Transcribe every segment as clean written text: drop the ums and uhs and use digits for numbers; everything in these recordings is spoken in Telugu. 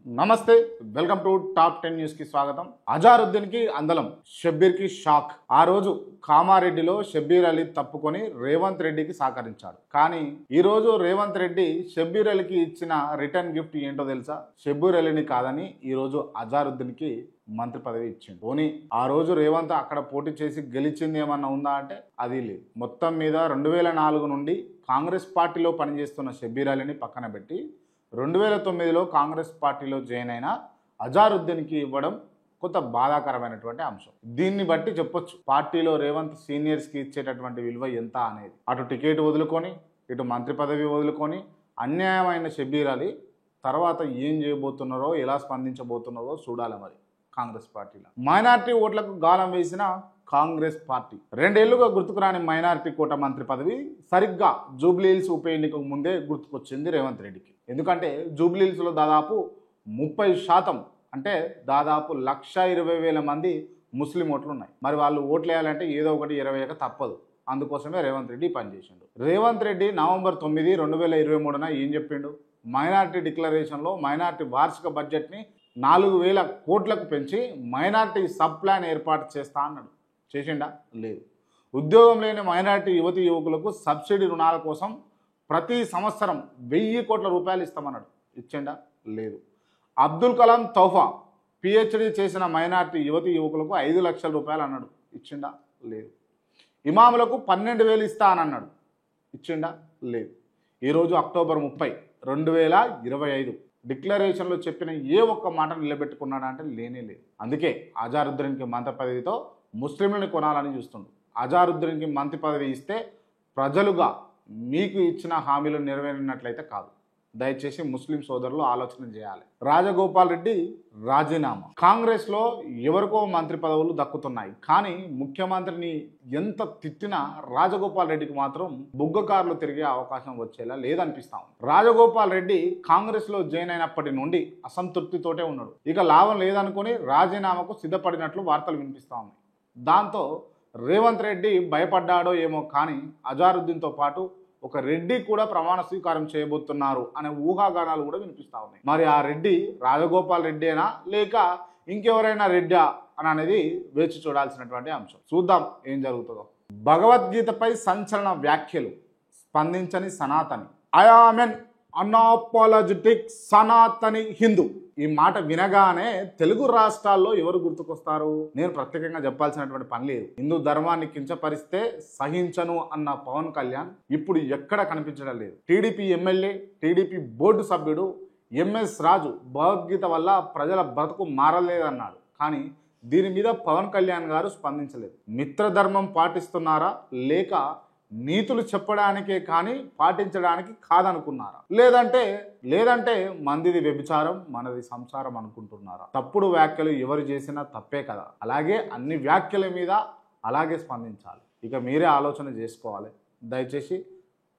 నమస్తే, వెల్కమ్ టు టాప్ 10 న్యూస్ కి స్వాగతం. అజారుద్దీన్ కి అందలం, షబ్బీర్ కి షాక్. ఆ రోజు కామారెడ్డిలో షబ్బీర్ అలీ తప్పుకొని రేవంత్ రెడ్డికి సహకరించాడు. కానీ ఈ రోజు రేవంత్ రెడ్డి షబ్బీర్ అలీకి ఇచ్చిన రిటర్న్ గిఫ్ట్ ఏంటో తెలుసా? షబ్బీర్ అలీని కాదని ఈ రోజు అజారుద్దీన్ కి మంత్రి పదవి ఇచ్చింది. పోనీ ఆ రోజు రేవంత్ అక్కడ పోటీ చేసి గెలిచింది ఏమన్నా ఉందా అంటే అది లేదు. మొత్తం మీద 2004 నుండి కాంగ్రెస్ పార్టీలో పనిచేస్తున్న షబ్బీర్ అలీని పక్కన పెట్టి 2009లో కాంగ్రెస్ పార్టీలో జాయిన్ అయిన అజారుద్దీన్కి ఇవ్వడం కొంత బాధాకరమైనటువంటి అంశం. దీన్ని బట్టి చెప్పొచ్చు పార్టీలో రేవంత్ సీనియర్స్కి ఇచ్చేటటువంటి విలువ ఎంత అనేది. అటు టికెట్ వదులుకొని ఇటు మంత్రి పదవి వదులుకొని అన్యాయమైన షబ్బీర్ అలీ తర్వాత ఏం చేయబోతున్నారో, ఎలా స్పందించబోతున్నారో చూడాలి. మరి కాంగ్రెస్ పార్టీలో మైనార్టీ ఓట్లకు గాలం వేసిన కాంగ్రెస్ పార్టీ 2 ఏళ్లుగా గుర్తుకురాని మైనారిటీ కోట మంత్రి పదవి సరిగ్గా జూబ్లీహిల్స్ ఉప ఎన్నికకు ముందే గుర్తుకొచ్చింది రేవంత్ రెడ్డికి. ఎందుకంటే జూబ్లీహిల్స్లో దాదాపు 30% అంటే దాదాపు 1,20,000 మంది ముస్లిం ఓట్లు ఉన్నాయి. మరి వాళ్ళు ఓట్లు వేయాలంటే ఏదో ఒకటి 20 తప్పదు. అందుకోసమే రేవంత్ రెడ్డి పనిచేసిండు. రేవంత్ రెడ్డి నవంబర్ 9, 2023న ఏం చెప్పిండు? మైనార్టీ డిక్లరేషన్లో మైనార్టీ వార్షిక బడ్జెట్ని 4,000 కోట్లకు పెంచి మైనార్టీ సబ్ ప్లాన్ ఏర్పాటు చేస్తా అన్నాడు. చేసిండా? లేదు. ఉద్యోగం లేని మైనార్టీ యువతి యువకులకు సబ్సిడీ రుణాల కోసం ప్రతి సంవత్సరం 1,000 కోట్ల రూపాయలు ఇస్తామన్నాడు. ఇచ్చిండా? లేదు. అబ్దుల్ కలాం తోఫా పిహెచ్డి చేసిన మైనార్టీ యువతి యువకులకు 5 లక్షల రూపాయలు అన్నాడు. ఇచ్చిండా? లేదు. ఇమాములకు 12,000 ఇస్తా అని అన్నాడు. ఇచ్చిండా? లేదు. ఈరోజు అక్టోబర్ 30, 2025 డిక్లరేషన్లో చెప్పిన ఏ ఒక్క మాట నిలబెట్టుకున్నాడా అంటే లేనే లేదు. అందుకే అజారుద్దీన్కి మంత్రి పదవితో ముస్లింలను కొనాలని చూస్తుండు. అజారుద్దీన్కి మంత్రి పదవి ఇస్తే ప్రజలుగా మీకు ఇచ్చిన హామీలు నెరవేరినట్లయితే కాదు. దయచేసి ముస్లిం సోదరులు ఆలోచన చేయాలి. రాజగోపాల్ రెడ్డి రాజీనామా. కాంగ్రెస్లో ఎవరికో మంత్రి పదవులు దక్కుతున్నాయి, కానీ ముఖ్యమంత్రిని ఎంత తిట్టినా రాజగోపాల్ రెడ్డికి మాత్రం బుగ్గకారులు తిరిగే అవకాశం వచ్చేలా లేదనిపిస్తాం. రాజగోపాల్ రెడ్డి కాంగ్రెస్లో జాయిన్ అయినప్పటి నుండి అసంతృప్తితోటే ఉన్నాడు. ఇక లాభం లేదనుకుని రాజీనామాకు సిద్ధపడినట్లు వార్తలు వినిపిస్తా ఉన్నాయి. దాంతో రేవంత్ రెడ్డి భయపడ్డాడో ఏమో కానీ అజారుద్దీన్తో పాటు ఒక రెడ్డి కూడా ప్రమాణ స్వీకారం చేయబోతున్నారు అనే ఊహాగానాలు కూడా వినిపిస్తూ ఉన్నాయి. మరి ఆ రెడ్డి రాజగోపాల్ రెడ్డేనా లేక ఇంకెవరైనా రెడ్డా అని అనేది వేచి చూడాల్సినటువంటి అంశం. చూద్దాం ఏం జరుగుతుందో. భగవద్గీతపై సంచలన వ్యాఖ్యలు, స్పందించని Sanatani. I am an unapologetic Sanatani Hindu. ఈ మాట వినగానే తెలుగు రాష్ట్రాల్లో ఎవరు గుర్తుకొస్తారు? నేను ప్రత్యేకంగా చెప్పాల్సినటువంటి పని లేదు. హిందూ ధర్మాన్ని కించపరిస్తే సహించను అన్న పవన్ కళ్యాణ్ ఇప్పుడు ఎక్కడ కనిపించడం లేదు. టీడీపీ ఎమ్మెల్యే, టీడీపీ బోర్డు సభ్యుడు ఎంఎస్ రాజు భగవద్గీత వల్ల ప్రజల బ్రతుకు మారలేదన్నాడు. కానీ దీని మీద పవన్ కళ్యాణ్ గారు స్పందించలేదు. మిత్రధర్మం పాటిస్తున్నారా లేక నీతులు చెప్పడానికే కానీ పాటించడానికి కాదనుకున్నారా? లేదంటే మందిది వ్యభిచారం, మనది సంసారం అనుకుంటున్నారా? తప్పుడు వ్యాఖ్యలు ఎవరు చేసినా తప్పే కదా. అలాగే అన్ని వ్యాఖ్యల మీద అలాగే స్పందించాలి. ఇక మీరే ఆలోచన చేసుకోవాలి. దయచేసి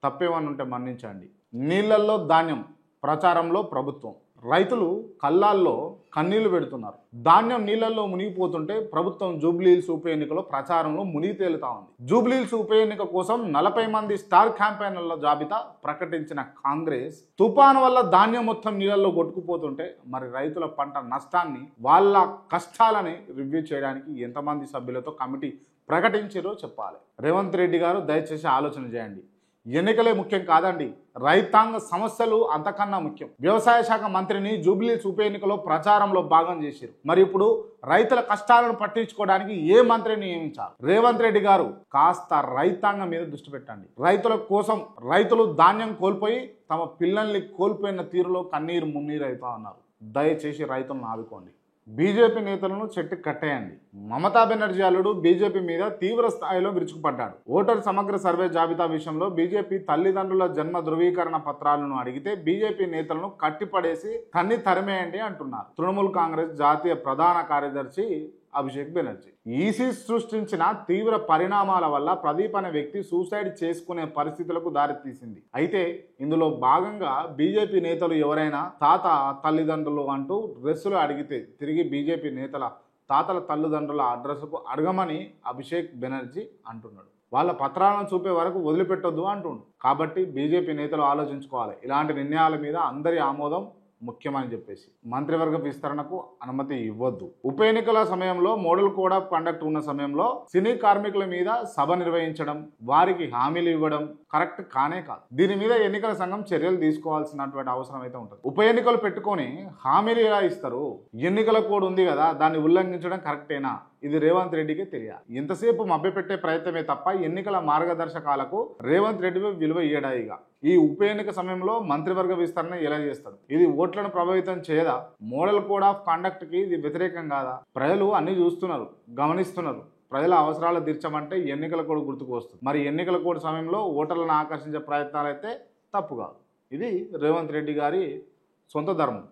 తప్పేమని ఉంటే మన్నించండి. నీళ్లల్లో ధాన్యం ప్రచారంలో ప్రభుత్వం. రైతులు కళ్ళాల్లో కన్నీళ్లు పెడుతున్నారు. ధాన్యం నీళ్లలో మునిగిపోతుంటే ప్రభుత్వం జూబ్లీహిల్స్ ఉప ఎన్నికలో ప్రచారంలో మునిగి తేలుతా ఉంది. జూబ్లీహిల్స్ ఉప ఎన్నిక కోసం 40 మంది స్టార్ క్యాంపెయినర్ల జాబితా ప్రకటించిన కాంగ్రెస్ తుఫాను వల్ల ధాన్యం మొత్తం నీళ్లలో కొట్టుకుపోతుంటే మరి రైతుల పంట నష్టాన్ని, వాళ్ళ కష్టాలని రివ్యూ చేయడానికి ఎంతమంది సభ్యులతో కమిటీ ప్రకటించారో చెప్పాలి. రేవంత్ రెడ్డి గారు దయచేసి ఆలోచన చేయండి. ఎన్నికలే ముఖ్యం కాదండి, రైతాంగ సమస్యలు అంతకన్నా ముఖ్యం. వ్యవసాయ శాఖ మంత్రిని జూబ్లీహిల్స్ ఉప ఎన్నికలో ప్రచారంలో భాగం చేశారు. మరి ఇప్పుడు రైతుల కష్టాలను పట్టించుకోవడానికి ఏ మంత్రిని నియమించారు? రేవంత్ రెడ్డి గారు కాస్త రైతాంగం మీద దృష్టి పెట్టండి. రైతుల కోసం రైతులు ధాన్యం కోల్పోయి తమ పిల్లల్ని కోల్పోయిన తీరులో కన్నీరు మున్నీరు అవుతా ఉన్నారు. దయచేసి రైతులను ఆదుకోండి. బీజేపీ నేతలను చెట్టు కట్టేయండి. మమతా బెనర్జీ అల్లుడు బీజేపీ మీద తీవ్ర స్థాయిలో విరుచుకుపడ్డాడు. ఓటర్ సమగ్ర సర్వే జాబితా విషయంలో బీజేపీ తల్లిదండ్రుల జన్మ ధృవీకరణ పత్రాలను అడిగితే బీజేపీ నేతలను కట్టిపడేసి తన్ని తరిమేయండి అంటున్నారు తృణమూల్ కాంగ్రెస్ జాతీయ ప్రధాన కార్యదర్శి అభిషేక్ బెనర్జీ. ఈసీ సృష్టించిన తీవ్ర పరిణామాల వల్ల ప్రదీప్ అనే వ్యక్తి సూసైడ్ చేసుకునే పరిస్థితులకు దారితీసింది. అయితే ఇందులో భాగంగా బీజేపీ నేతలు ఎవరైనా తాత తల్లిదండ్రులు అంటూ డ్రెస్సులు అడిగితే తిరిగి బీజేపీ నేతల తాతల తల్లిదండ్రుల అడ్రస్కు అడగమని అభిషేక్ బెనర్జీ అంటున్నాడు. వాళ్ళ పత్రాలను చూపే వరకు వదిలిపెట్టొద్దు అంటుండు. కాబట్టి బీజేపీ నేతలు ఆలోచించుకోవాలి. ఇలాంటి నిర్ణయాల మీద అందరి ఆమోదం ముఖ్యమని చెప్పేసి మంత్రివర్గ విస్తరణకు అనుమతి ఇవ్వద్దు. ఉప ఎన్నికల సమయంలో మోడల్ కోడ్ ఆఫ్ కండక్ట్ ఉన్న సమయంలో సినీ కార్మికుల మీద సభ నిర్వహించడం, వారికి హామీలు ఇవ్వడం కరెక్ట్ కానే కాదు. దీని మీద ఎన్నికల సంఘం చర్యలు తీసుకోవాల్సినటువంటి అవసరం అయితే ఉంటుంది. ఉప ఎన్నికలు పెట్టుకొని హామీలు ఎలా ఇస్తారు? ఎన్నికల కోడ్ ఉంది కదా, దాన్ని ఉల్లంఘించడం కరెక్టేనా? ఇది రేవంత్ రెడ్డికి తెలియాలి. ఇంతసేపు మభ్యపెట్టే ప్రయత్నమే తప్ప ఎన్నికల మార్గదర్శకాలకు రేవంత్ రెడ్డి విలువ ఇయ్యడాయిగా. ఈ ఉప ఎన్నిక సమయంలో మంత్రివర్గ విస్తరణ ఎలా చేస్తారు? ఇది ఓట్లను ప్రభావితం చేయదా? మోడల్ కోడ్ ఆఫ్ కండక్ట్ కి ఇది వ్యతిరేకం కాదా? ప్రజలు అన్ని చూస్తున్నారు, గమనిస్తున్నారు. ప్రజల అవసరాలు తీర్చమంటే ఎన్నికల కోడ్ గుర్తుకు వస్తుంది. మరి ఎన్నికల కోడ్ సమయంలో ఓటర్లను ఆకర్షించే ప్రయత్నాలు అయితే తప్పు కాదు. ఇది రేవంత్ రెడ్డి గారి సొంత ధర్మం.